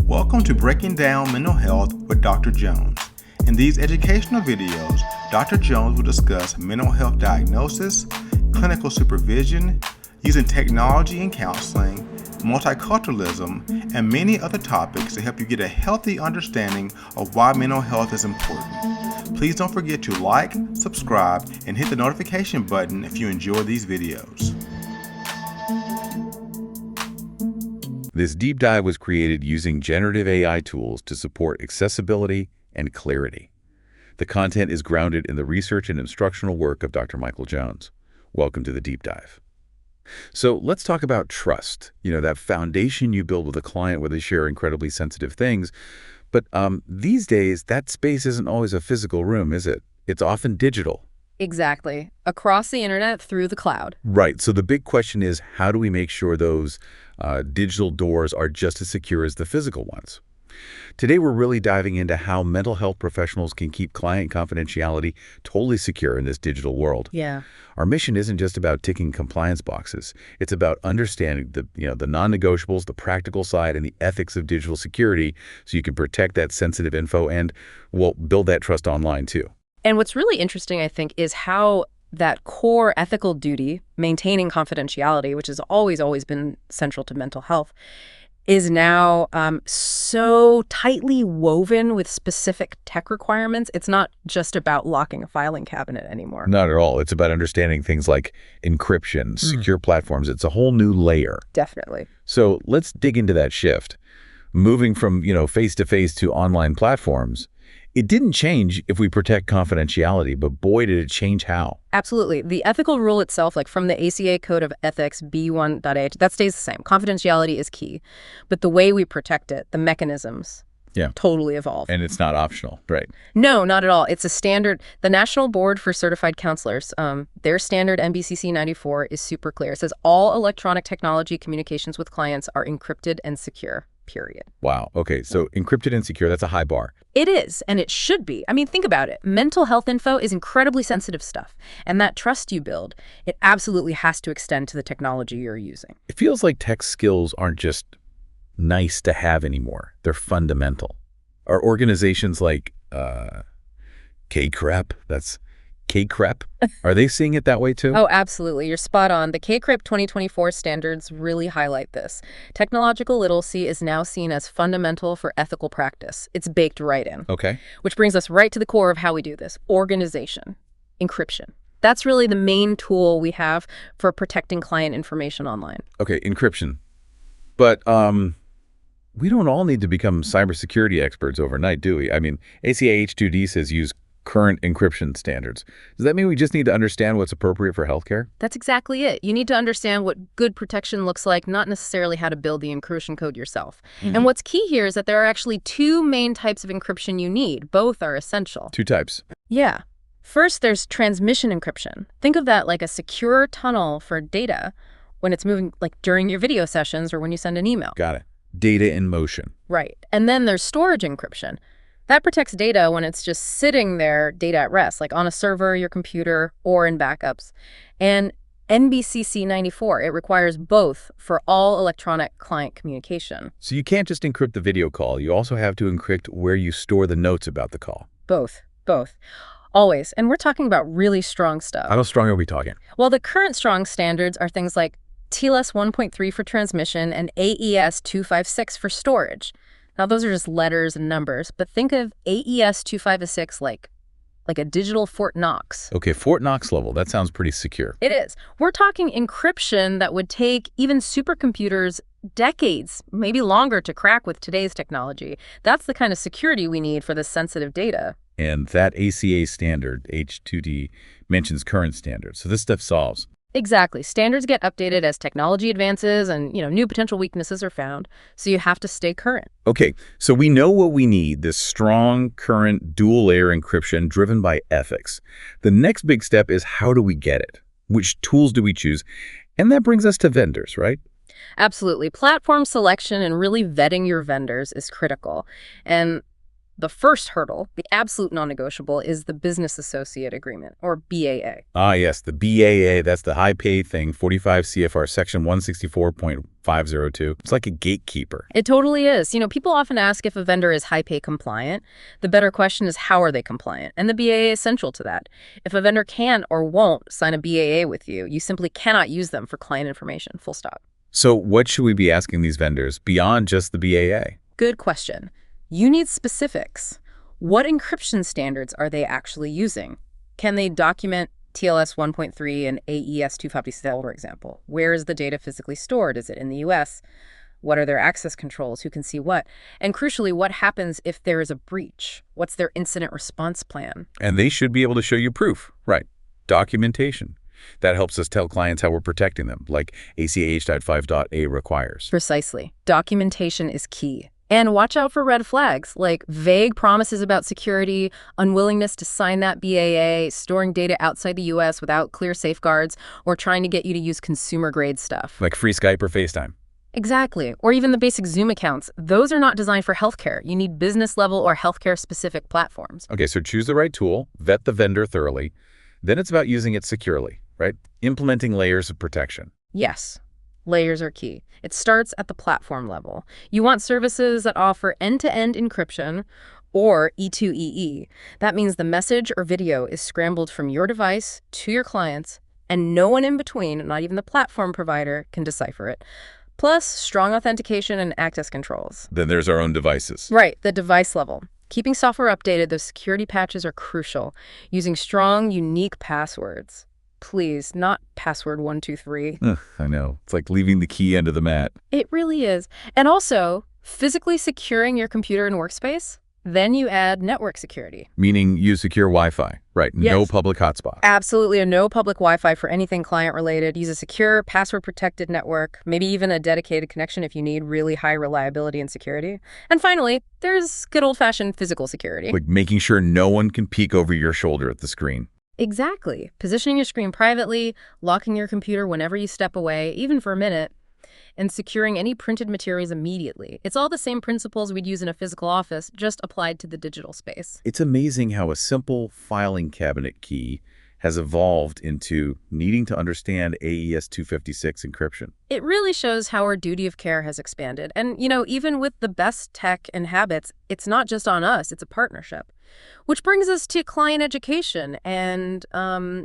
Welcome to Breaking Down Mental Health with Dr. Jones. In these educational videos, Dr. Jones will discuss mental health diagnosis, clinical supervision, using technology in counseling, multiculturalism, and many other topics to help you get a healthy understanding of why mental health is important. Please don't forget to like, subscribe, and hit the notification button if you enjoy these videos. This deep dive was created using generative AI tools to support accessibility and clarity. The content is grounded in the research and instructional work of Dr. Michael Jones. Welcome to the deep dive. So let's talk about trust, that foundation you build with a client where they share incredibly sensitive things. But these days, that space isn't always a physical room, is it? It's often digital. Exactly. Across the internet, through the cloud. Right. So the big question is, how do we make sure those digital doors are just as secure as the physical ones? Today, we're really diving into how mental health professionals can keep client confidentiality totally secure in this digital world. Yeah. Our mission isn't just about ticking compliance boxes. It's about understanding the non-negotiables, the practical side, and the ethics of digital security so you can protect that sensitive info and, build that trust online too. And what's really interesting, I think, is how that core ethical duty, maintaining confidentiality, which has always been central to mental health, is now so tightly woven with specific tech requirements. It's not just about locking a filing cabinet anymore. Not at all. It's about understanding things like encryption, secure platforms. It's a whole new layer. Definitely. So let's dig into that shift. Moving from, face-to-face to online platforms, it didn't change if we protect confidentiality, but boy, did it change how. Absolutely. The ethical rule itself, like from the ACA Code of Ethics B1.8, that stays the same. Confidentiality is key. But the way we protect it, the mechanisms, totally evolve. And it's not optional, right? No, not at all. It's a standard. The National Board for Certified Counselors, their standard NBCC 94 is super clear. It says all electronic technology communications with clients are encrypted and secure. Period. Wow. Okay. So encrypted and secure, that's a high bar. It is, and it should be. I mean, think about it. Mental health info is incredibly sensitive stuff. And that trust you build, it absolutely has to extend to the technology you're using. It feels like tech skills aren't just nice to have anymore. They're fundamental. Are organizations like KCREP, that's KCREP, are they seeing it that way too? Oh, absolutely. You're spot on. The KCREP 2024 standards really highlight this. Technological literacy is now seen as fundamental for ethical practice. It's baked right in. Okay. Which brings us right to the core of how we do this. Organization. Encryption. That's really the main tool we have for protecting client information online. Okay, encryption. But we don't all need to become cybersecurity experts overnight, do we? I mean, ACA H2D says use current encryption standards. Does that mean we just need to understand what's appropriate for healthcare? That's exactly it. You need to understand what good protection looks like, not necessarily how to build the encryption code yourself. And what's key here is that there are actually two main types of encryption you need. Both are essential. Two types. Yeah. First, there's transmission encryption. Think of that like a secure tunnel for data when it's moving, like during your video sessions or when you send an email. Got it. Data in motion. Right. And then there's storage encryption. That protects data when it's just sitting there, data at rest, like on a server, your computer, or in backups. And NBCC 94, it requires both for all electronic client communication. So you can't just encrypt the video call. You also have to encrypt where you store the notes about the call. Both. Always. And we're talking about really strong stuff. How strong are we talking? Well, the current strong standards are things like TLS 1.3 for transmission and AES 256 for storage. Now, those are just letters and numbers, but think of AES 256 like a digital Fort Knox. Okay, Fort Knox level. That sounds pretty secure. It is. We're talking encryption that would take even supercomputers decades, maybe longer, to crack with today's technology. That's the kind of security we need for this sensitive data. And that ACA standard, H2D, mentions current standards. So this stuff solves. Exactly. Standards get updated as technology advances and, new potential weaknesses are found. So you have to stay current. Okay, so we know what we need, this strong, current, dual-layer encryption driven by ethics. The next big step is how do we get it? Which tools do we choose? And that brings us to vendors, right? Absolutely. Platform selection and really vetting your vendors is critical. And The first hurdle, the absolute non-negotiable, is the business associate agreement, or BAA. Ah, yes, the BAA, that's the high pay thing, 45 CFR section 164.502. It's like a gatekeeper. It totally is. People often ask if a vendor is HIPAA compliant. The better question is, how are they compliant? And the BAA is central to that. If a vendor can or won't sign a BAA with you, you simply cannot use them for client information, full stop. So what should we be asking these vendors beyond just the BAA? Good question. You need specifics. What encryption standards are they actually using? Can they document TLS 1.3 and AES 256, for example? Where is the data physically stored? Is it in the US? What are their access controls? Who can see what? And crucially, what happens if there is a breach? What's their incident response plan? And they should be able to show you proof. Right. Documentation. That helps us tell clients how we're protecting them, like ACH.5.A requires. Precisely. Documentation is key. And watch out for red flags, like vague promises about security, unwillingness to sign that BAA, storing data outside the US without clear safeguards, or trying to get you to use consumer-grade stuff. Like free Skype or FaceTime. Exactly. Or even the basic Zoom accounts. Those are not designed for healthcare. You need business-level or healthcare-specific platforms. Okay, so choose the right tool, vet the vendor thoroughly. Then it's about using it securely, right? Implementing layers of protection. Yes. Layers are key. It starts at the platform level. You want services that offer end-to-end encryption or E2EE. That means the message or video is scrambled from your device to your clients, and no one in between, not even the platform provider, can decipher it. Plus, strong authentication and access controls. Then there's our own devices. Right, the device level. Keeping software updated, those security patches are crucial. Using strong, unique passwords. Please, not password 123. Ugh, I know. It's like leaving the key under the mat. It really is. And also, physically securing your computer and workspace, then you add network security. Meaning you secure Wi-Fi, right? Yes. No public hotspot. Absolutely, no public Wi-Fi for anything client-related. Use a secure, password-protected network, maybe even a dedicated connection if you need really high reliability and security. And finally, there's good old-fashioned physical security. Like making sure no one can peek over your shoulder at the screen. Exactly. Positioning your screen privately, locking your computer whenever you step away, even for a minute, and securing any printed materials immediately. It's all the same principles we'd use in a physical office, just applied to the digital space. It's amazing how a simple filing cabinet key has evolved into needing to understand AES 256 encryption. It really shows how our duty of care has expanded. And, even with the best tech and habits, it's not just on us, it's a partnership. Which brings us to client education and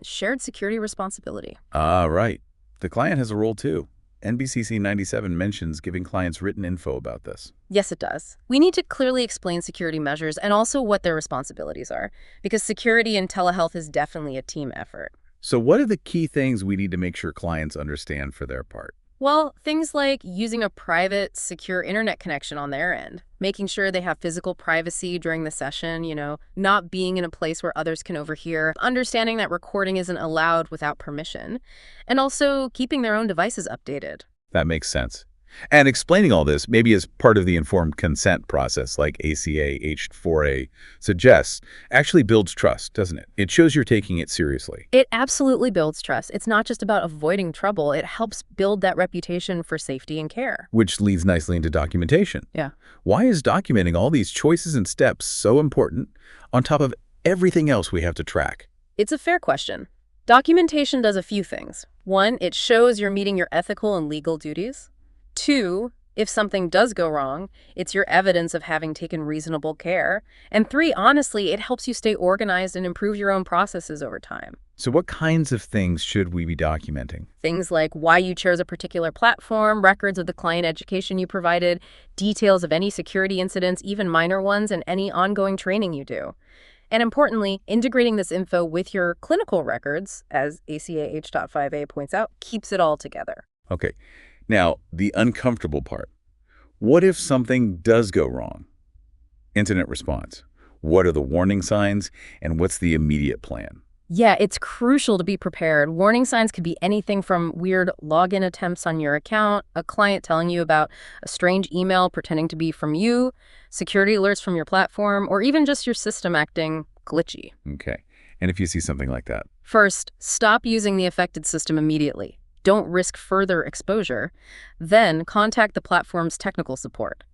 shared security responsibility. Ah, right. The client has a role too. NBCC 97 mentions giving clients written info about this. Yes, it does. We need to clearly explain security measures and also what their responsibilities are, because security in telehealth is definitely a team effort. So what are the key things we need to make sure clients understand for their part? Well, things like using a private, secure internet connection on their end, making sure they have physical privacy during the session, not being in a place where others can overhear, understanding that recording isn't allowed without permission, and also keeping their own devices updated. That makes sense. And explaining all this, maybe as part of the informed consent process like ACA H4A suggests, actually builds trust, doesn't it? It shows you're taking it seriously. It absolutely builds trust. It's not just about avoiding trouble. It helps build that reputation for safety and care. Which leads nicely into documentation. Yeah. Why is documenting all these choices and steps so important on top of everything else we have to track? It's a fair question. Documentation does a few things. One, it shows you're meeting your ethical and legal duties. Two, if something does go wrong, it's your evidence of having taken reasonable care. And three, honestly, it helps you stay organized and improve your own processes over time. So what kinds of things should we be documenting? Things like why you chose a particular platform, records of the client education you provided, details of any security incidents, even minor ones, and any ongoing training you do. And importantly, integrating this info with your clinical records, as ACA H.5A points out, keeps it all together. Okay. Now, the uncomfortable part. What if something does go wrong? Incident response. What are the warning signs, and what's the immediate plan? Yeah, it's crucial to be prepared. Warning signs could be anything from weird login attempts on your account, a client telling you about a strange email pretending to be from you, security alerts from your platform, or even just your system acting glitchy. Okay. And if you see something like that? First, stop using the affected system immediately. Don't risk further exposure. Then contact the platform's technical support.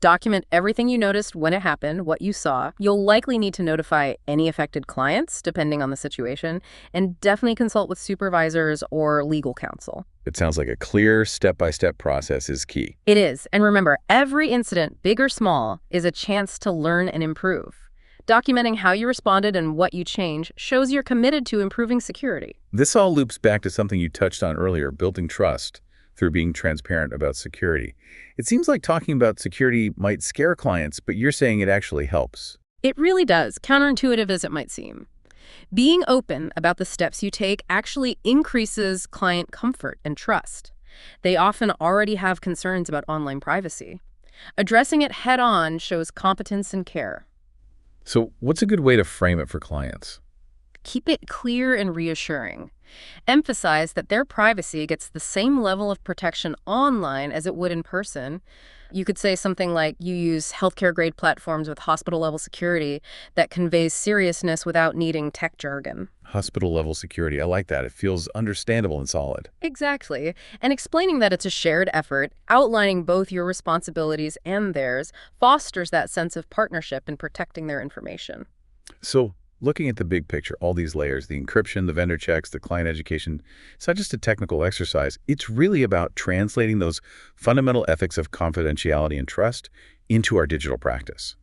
Document everything you noticed when it happened, what you saw. You'll likely need to notify any affected clients, depending on the situation, and definitely consult with supervisors or legal counsel. It sounds like a clear, step-by-step process is key. It is. And remember, every incident, big or small, is a chance to learn and improve. Documenting how you responded and what you changed shows you're committed to improving security. This all loops back to something you touched on earlier, building trust through being transparent about security. It seems like talking about security might scare clients, but you're saying it actually helps. It really does, counterintuitive as it might seem. Being open about the steps you take actually increases client comfort and trust. They often already have concerns about online privacy. Addressing it head-on shows competence and care. So what's a good way to frame it for clients? Keep it clear and reassuring. Emphasize that their privacy gets the same level of protection online as it would in person. You could say something like, you use healthcare-grade platforms with hospital-level security that conveys seriousness without needing tech jargon. Hospital-level security, I like that. It feels understandable and solid. Exactly. And explaining that it's a shared effort, outlining both your responsibilities and theirs, fosters that sense of partnership in protecting their information. So, looking at the big picture, all these layers, the encryption, the vendor checks, the client education, it's not just a technical exercise. It's really about translating those fundamental ethics of confidentiality and trust into our digital practice.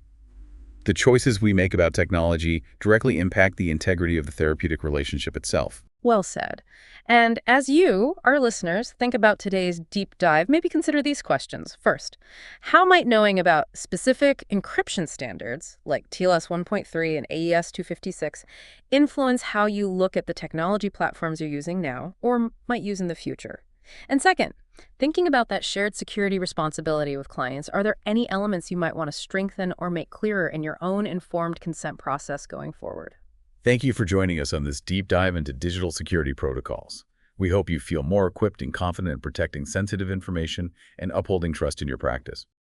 The choices we make about technology directly impact the integrity of the therapeutic relationship itself. Well said. And as you, our listeners, think about today's deep dive, maybe consider these questions. First, how might knowing about specific encryption standards, like TLS 1.3 and AES 256, influence how you look at the technology platforms you're using now or might use in the future? And second, thinking about that shared security responsibility with clients, are there any elements you might want to strengthen or make clearer in your own informed consent process going forward? Thank you for joining us on this deep dive into digital security protocols. We hope you feel more equipped and confident in protecting sensitive information and upholding trust in your practice.